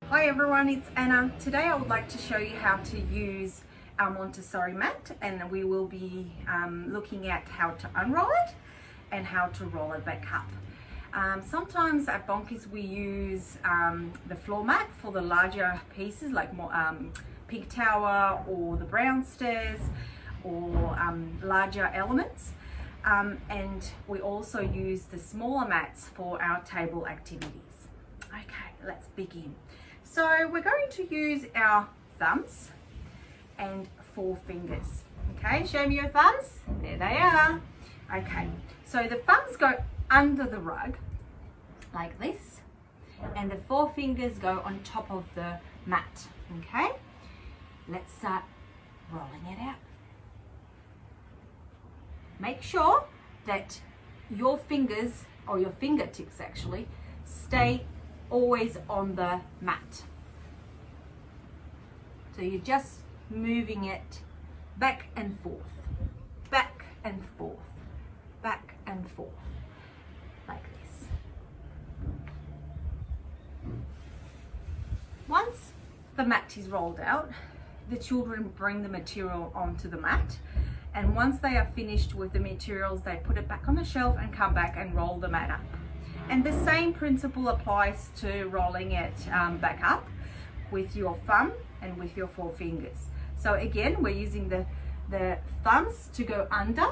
Hi everyone, it's Anna. Today I would like to show you how to use our Montessori mat, and we will be looking at how to unroll it and how to roll it back up. Sometimes at Bonkies we use the floor mat for the larger pieces like more Pink Tower or the brown stairs or larger elements. And we also use the smaller mats for our table activities. Okay, let's begin. So we're going to use our thumbs and forefingers. Okay, show me your thumbs. There they are. Okay, so the thumbs go under the rug like this, and the forefingers go on top of the mat. Okay, let's start rolling it out. Make sure that your fingers, or your fingertips actually, stay always on the mat. So you're just moving it back and forth, back and forth, back and forth, like this. Once the mat is rolled out, the children bring the material onto the mat, and once they are finished with the materials, they put it back on the shelf and come back and roll the mat up. And the same principle applies to rolling it back up with your thumb and with your forefingers. So again, we're using the thumbs to go under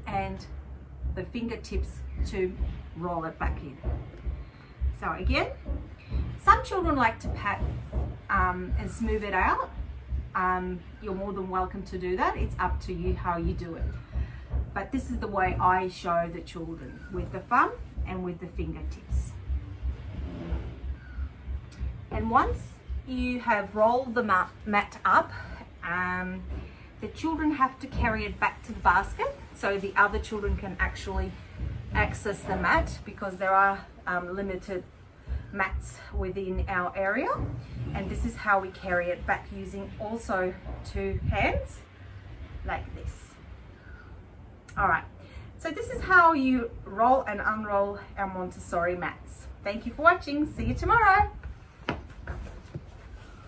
and the fingertips to roll it back in. So again, some children like to pat and smooth it out. You're more than welcome to do that. It's up to you how you do it. But this is the way I show the children, with the thumb and with the fingertips. And once you have rolled the mat up, the children have to carry it back to the basket so the other children can actually access the mat, because there are limited mats within our area. And this is how we carry it back, using also 2 hands like this. All right, so this is how you roll and unroll our Montessori mats. Thank you for watching. See you tomorrow.